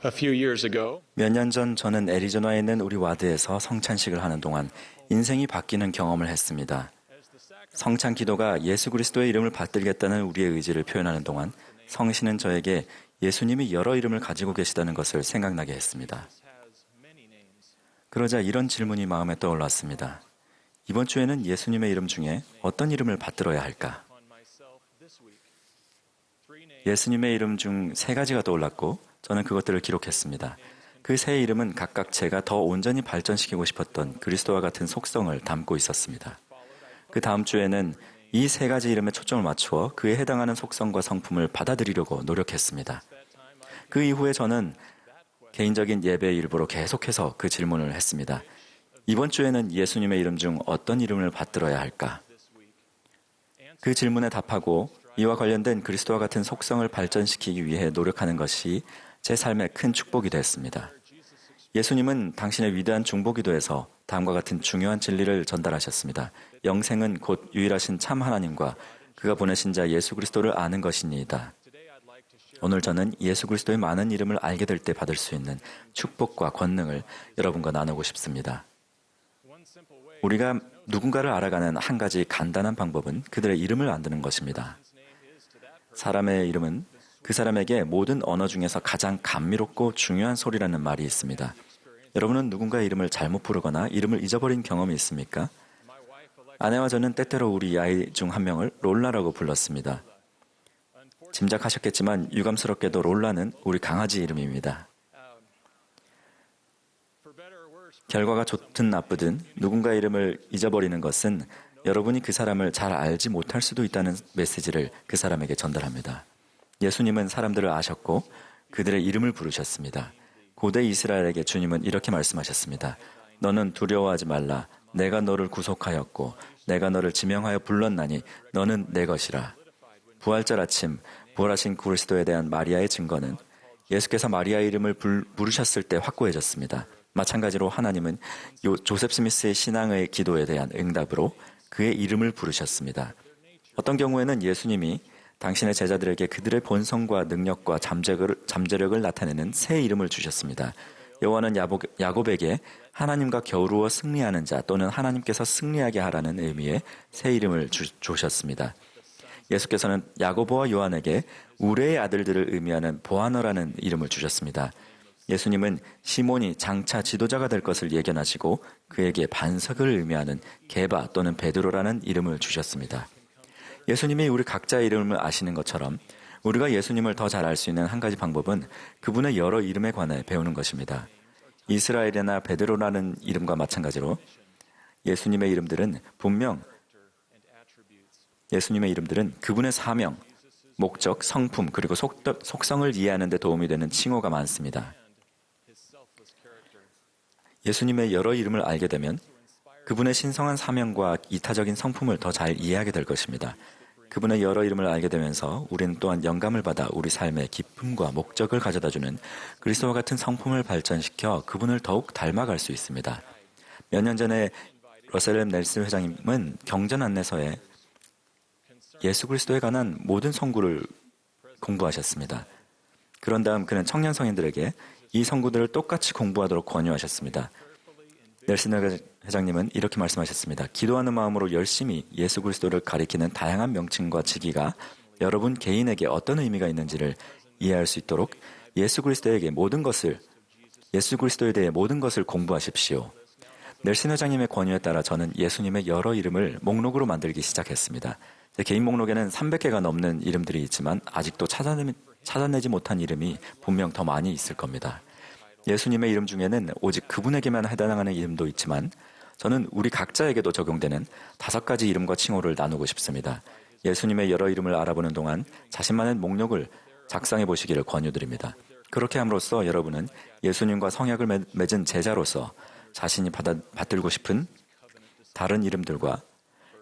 A few years ago, 몇 년 전 저는 애리조나에 있는 우리 와드에서 성찬식을 하는 동안 인생이 바뀌는 경험을 했습니다. 성찬 기도가 예수 그리스도의 이름을 받들겠다는 우리의 의지를 표현하는 동안 성신은 저에게 예수님이 여러 이름을 가지고 계시다는 것을 생각나게 했습니다. 그러자 이런 질문이 마음에 떠올랐습니다. 이번 주에는 예수님의 이름 중에 어떤 이름을 받들어야 할까? 예수님의 이름 중 3가지가 떠올랐고 저는 그것들을 기록했습니다. 그 세 이름은 각각 제가 더 온전히 발전시키고 싶었던 그리스도와 같은 속성을 담고 있었습니다. 그 다음 주에는 이 3가지 이름에 초점을 맞추어 그에 해당하는 속성과 성품을 받아들이려고 노력했습니다. 그 이후에 저는 개인적인 예배의 일부로 계속해서 그 질문을 했습니다. 이번 주에는 예수님의 이름 중 어떤 이름을 받들어야 할까? 그 질문에 답하고 이와 관련된 그리스도와 같은 속성을 발전시키기 위해 노력하는 것이 제 삶의 큰 축복이 됐습니다. 예수님은 당신의 위대한 중보기도에서 다음과 같은 중요한 진리를 전달하셨습니다. 영생은 곧 유일하신 참 하나님과 그가 보내신 자 예수 그리스도를 아는 것이니이다. 오늘 저는 예수 그리스도의 많은 이름을 알게 될 때 받을 수 있는 축복과 권능을 여러분과 나누고 싶습니다. 우리가 누군가를 알아가는 한 가지 간단한 방법은 그들의 이름을 만드는 것입니다. 사람의 이름은 그 사람에게 모든 언어 중에서 가장 감미롭고 중요한 소리라는 말이 있습니다. 여러분은 누군가의 이름을 잘못 부르거나 이름을 잊어버린 경험이 있습니까? 아내와 저는 때때로 우리 아이 중 한 명을 롤라라고 불렀습니다. 짐작하셨겠지만 유감스럽게도 롤라는 우리 강아지 이름입니다. 결과가 좋든 나쁘든 누군가의 이름을 잊어버리는 것은 여러분이 그 사람을 잘 알지 못할 수도 있다는 메시지를 그 사람에게 전달합니다. 예수님은 사람들을 아셨고 그들의 이름을 부르셨습니다. 고대 이스라엘에게 주님은 이렇게 말씀하셨습니다. 너는 두려워하지 말라. 내가 너를 구속하였고 내가 너를 지명하여 불렀나니 너는 내 것이라. 부활절 아침 부활하신 그리스도에 대한 마리아의 증거는 예수께서 마리아의 이름을 부르셨을 때 확고해졌습니다. 마찬가지로 하나님은 조셉 스미스의 신앙의 기도에 대한 응답으로 그의 이름을 부르셨습니다. 어떤 경우에는 예수님이 당신의 제자들에게 그들의 본성과 능력과 잠재력을 나타내는 새 이름을 주셨습니다. 여호와는 야곱에게 하나님과 겨루어 승리하는 자 또는 하나님께서 승리하게 하라는 의미의 새 이름을 주셨습니다. 예수께서는 야고보와 요한에게 우레의 아들들을 의미하는 보아너라는 이름을 주셨습니다. 예수님은 시몬이 장차 지도자가 될 것을 예견하시고 그에게 반석을 의미하는 게바 또는 베드로라는 이름을 주셨습니다. 예수님이 우리 각자의 이름을 아시는 것처럼 우리가 예수님을 더 잘 알 수 있는 한 가지 방법은 그분의 여러 이름에 관해 배우는 것입니다. 이스라엘이나 베드로라는 이름과 마찬가지로 예수님의 이름들은 그분의 사명, 목적, 성품 그리고 속성을 이해하는 데 도움이 되는 칭호가 많습니다. 예수님의 여러 이름을 알게 되면 그분의 신성한 사명과 이타적인 성품을 더 잘 이해하게 될 것입니다. 그분의 여러 이름을 알게 되면서 우리는 또한 영감을 받아 우리 삶의 기쁨과 목적을 가져다주는 그리스도와 같은 성품을 발전시켜 그분을 더욱 닮아갈 수 있습니다. 몇 년 전에 러셀 M. 넬슨 회장님은 경전 안내서에 예수 그리스도에 관한 모든 성구를 공부하셨습니다. 그런 다음 그는 청년 성인들에게 이 성구들을 똑같이 공부하도록 권유하셨습니다. 넬슨 회장님은 이렇게 말씀하셨습니다. 기도하는 마음으로 열심히 예수 그리스도를 가리키는 다양한 명칭과 직위가 여러분 개인에게 어떤 의미가 있는지를 이해할 수 있도록 예수 그리스도에 대해 모든 것을 공부하십시오. 넬슨 회장님의 권유에 따라 저는 예수님의 여러 이름을 목록으로 만들기 시작했습니다. 제 개인 목록에는 300개가 넘는 이름들이 있지만 아직도 찾아내지 못한 이름이 분명 더 많이 있을 겁니다. 예수님의 이름 중에는 오직 그분에게만 해당하는 이름도 있지만 저는 우리 각자에게도 적용되는 5가지 이름과 칭호를 나누고 싶습니다. 예수님의 여러 이름을 알아보는 동안 자신만의 목록을 작성해 보시기를 권유드립니다. 그렇게 함으로써 여러분은 예수님과 성약을 맺은 제자로서 자신이 받들고 싶은 다른 이름들과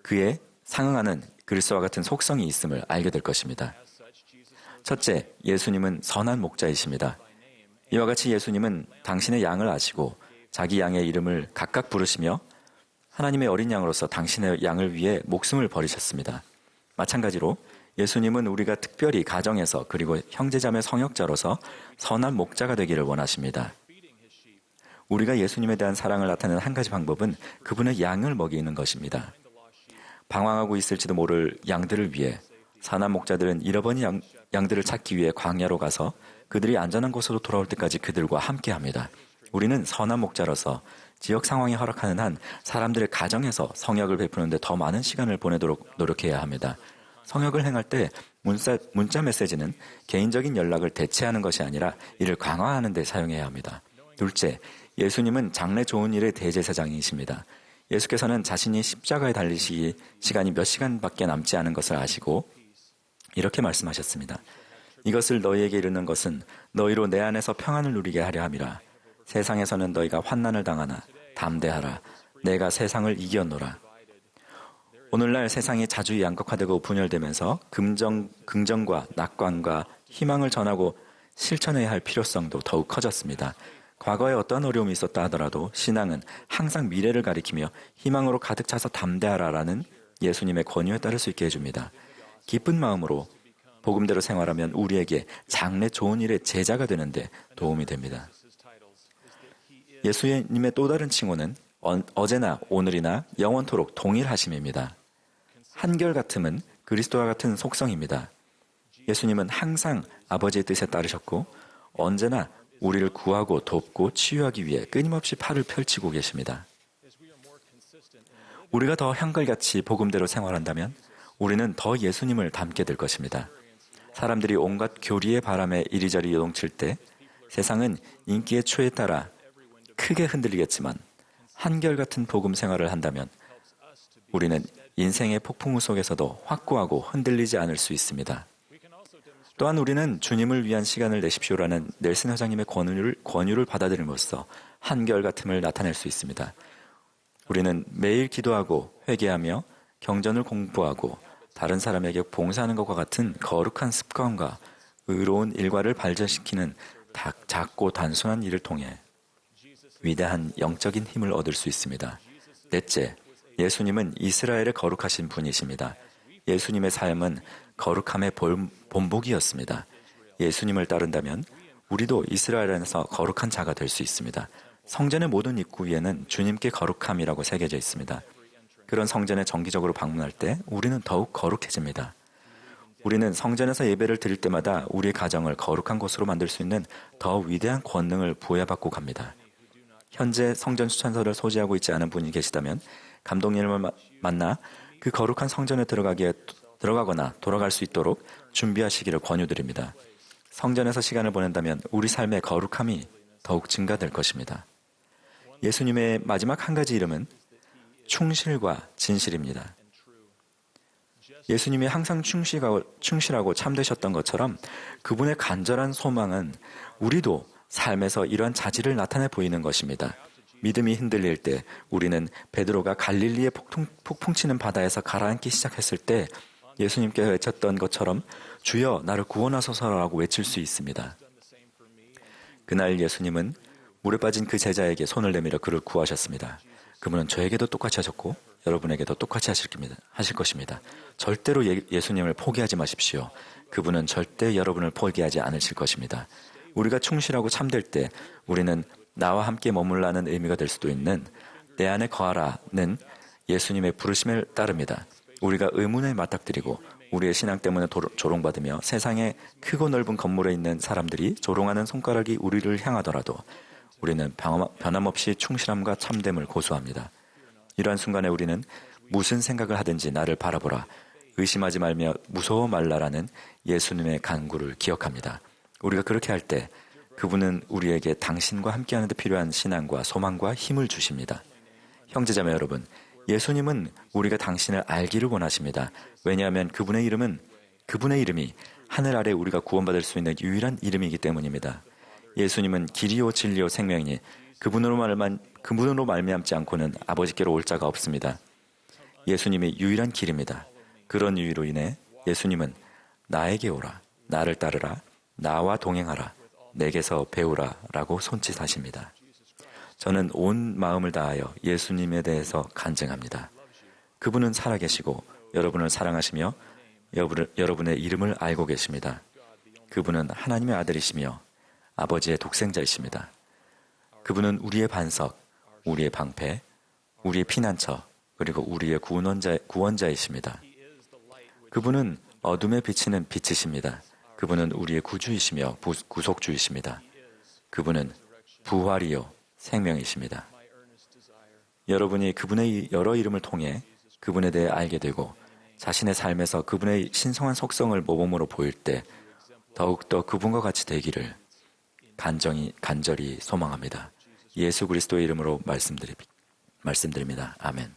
그에 상응하는 그리스도와 같은 속성이 있음을 알게 될 것입니다. 첫째, 예수님은 선한 목자이십니다. 이와 같이 예수님은 당신의 양을 아시고 자기 양의 이름을 각각 부르시며 하나님의 어린 양으로서 당신의 양을 위해 목숨을 버리셨습니다. 마찬가지로 예수님은 우리가 특별히 가정에서 그리고 형제자매 성역자로서 선한 목자가 되기를 원하십니다. 우리가 예수님에 대한 사랑을 나타내는 한 가지 방법은 그분의 양을 먹이는 것입니다. 방황하고 있을지도 모를 양들을 위해 선한 목자들은 잃어버린 양들을 찾기 위해 광야로 가서 그들이 안전한 곳으로 돌아올 때까지 그들과 함께합니다. 우리는 선한 목자로서 지역 상황이 허락하는 한 사람들의 가정에서 성역을 베푸는 데 더 많은 시간을 보내도록 노력해야 합니다. 성역을 행할 때 문자 메시지는 개인적인 연락을 대체하는 것이 아니라 이를 강화하는 데 사용해야 합니다. 둘째, 예수님은 장래 좋은 일의 대제사장이십니다. 예수께서는 자신이 십자가에 달리시기 시간이 몇 시간밖에 남지 않은 것을 아시고 이렇게 말씀하셨습니다. 이것을 너희에게 이르는 것은 너희로 내 안에서 평안을 누리게 하려 함이라. 세상에서는 너희가 환난을 당하나 담대하라. 내가 세상을 이겼노라. 오늘날 세상이 자주 양극화되고 분열되면서 긍정과 낙관과 희망을 전하고 실천해야 할 필요성도 더욱 커졌습니다. 과거에 어떤 어려움이 있었다 하더라도 신앙은 항상 미래를 가리키며 희망으로 가득 차서 담대하라라는 예수님의 권유에 따를 수 있게 해줍니다. 기쁜 마음으로 복음대로 생활하면 우리에게 장래 좋은 일의 제자가 되는데 도움이 됩니다. 예수님의 또 다른 칭호는 어제나 오늘이나 영원토록 동일하심입니다. 한결같음은 그리스도와 같은 속성입니다. 예수님은 항상 아버지의 뜻에 따르셨고 언제나 우리를 구하고 돕고 치유하기 위해 끊임없이 팔을 펼치고 계십니다. 우리가 더 한결같이 복음대로 생활한다면 우리는 더 예수님을 닮게 될 것입니다. 사람들이 온갖 교리의 바람에 이리저리 요동칠 때 세상은 인기의 추에 따라 크게 흔들리겠지만 한결같은 복음 생활을 한다면 우리는 인생의 폭풍우 속에서도 확고하고 흔들리지 않을 수 있습니다. 또한 우리는 주님을 위한 시간을 내십시오라는 넬슨 회장님의 권유를 받아들임으로써 한결같음을 나타낼 수 있습니다. 우리는 매일 기도하고 회개하며 경전을 공부하고 다른 사람에게 봉사하는 것과 같은 거룩한 습관과 의로운 일과를 발전시키는 작고 단순한 일을 통해 위대한 영적인 힘을 얻을 수 있습니다. 넷째, 예수님은 이스라엘의 거룩하신 분이십니다. 예수님의 삶은 거룩함의 본보기였습니다. 예수님을 따른다면 우리도 이스라엘 안에서 거룩한 자가 될 수 있습니다. 성전의 모든 입구 위에는 주님께 거룩함이라고 새겨져 있습니다. 그런 성전에 정기적으로 방문할 때 우리는 더욱 거룩해집니다. 우리는 성전에서 예배를 드릴 때마다 우리의 가정을 거룩한 곳으로 만들 수 있는 더 위대한 권능을 부여받고 갑니다. 현재 성전 추천서를 소지하고 있지 않은 분이 계시다면 감독님을 만나 그 거룩한 성전에 들어가거나 돌아갈 수 있도록 준비하시기를 권유드립니다. 성전에서 시간을 보낸다면 우리 삶의 거룩함이 더욱 증가될 것입니다. 예수님의 마지막 한 가지 이름은 충실과 진실입니다. 예수님이 항상 충실하고 참되셨던 것처럼 그분의 간절한 소망은 우리도 삶에서 이러한 자질을 나타내 보이는 것입니다. 믿음이 흔들릴 때 우리는 베드로가 갈릴리의 폭풍치는 바다에서 가라앉기 시작했을 때 예수님께 외쳤던 것처럼 주여 나를 구원하소서라고 외칠 수 있습니다. 그날 예수님은 물에 빠진 그 제자에게 손을 내밀어 그를 구하셨습니다. 그분은 저에게도 똑같이 하셨고 여러분에게도 똑같이 하실 것입니다. 절대로 예수님을 포기하지 마십시오. 그분은 절대 여러분을 포기하지 않으실 것입니다. 우리가 충실하고 참될 때 우리는 나와 함께 머물라는 의미가 될 수도 있는 내 안에 거하라는 예수님의 부르심에 따릅니다. 우리가 의문에 맞닥뜨리고 우리의 신앙 때문에 조롱받으며 세상의 크고 넓은 건물에 있는 사람들이 조롱하는 손가락이 우리를 향하더라도 우리는 변함없이 충실함과 참됨을 고수합니다. 이러한 순간에 우리는 무슨 생각을 하든지 나를 바라보라. 의심하지 말며 무서워 말라라는 예수님의 간구를 기억합니다. 우리가 그렇게 할 때 그분은 우리에게 당신과 함께하는 데 필요한 신앙과 소망과 힘을 주십니다. 형제자매 여러분, 예수님은 우리가 당신을 알기를 원하십니다. 왜냐하면 그분의 이름이 하늘 아래 우리가 구원받을 수 있는 유일한 이름이기 때문입니다. 예수님은 길이요 진리요 생명이니 그분으로 말미암지 않고는 아버지께로 올 자가 없습니다. 예수님이 유일한 길입니다. 그런 이유로 인해 예수님은 나에게 오라, 나를 따르라, 나와 동행하라, 내게서 배우라 라고 손짓하십니다. 저는 온 마음을 다하여 예수님에 대해서 간증합니다. 그분은 살아계시고 여러분을 사랑하시며 여러분의 이름을 알고 계십니다. 그분은 하나님의 아들이시며 아버지의 독생자이십니다. 그분은 우리의 반석, 우리의 방패, 우리의 피난처, 그리고 우리의 구원자이십니다. 그분은 어둠에 비치는 빛이십니다. 그분은 우리의 구주이시며 구속주이십니다. 그분은 부활이요 생명이십니다. 여러분이 그분의 여러 이름을 통해 그분에 대해 알게 되고 자신의 삶에서 그분의 신성한 속성을 모범으로 보일 때 더욱더 그분과 같이 되기를 간절히 소망합니다. 예수 그리스도의 이름으로 말씀드립니다. 아멘.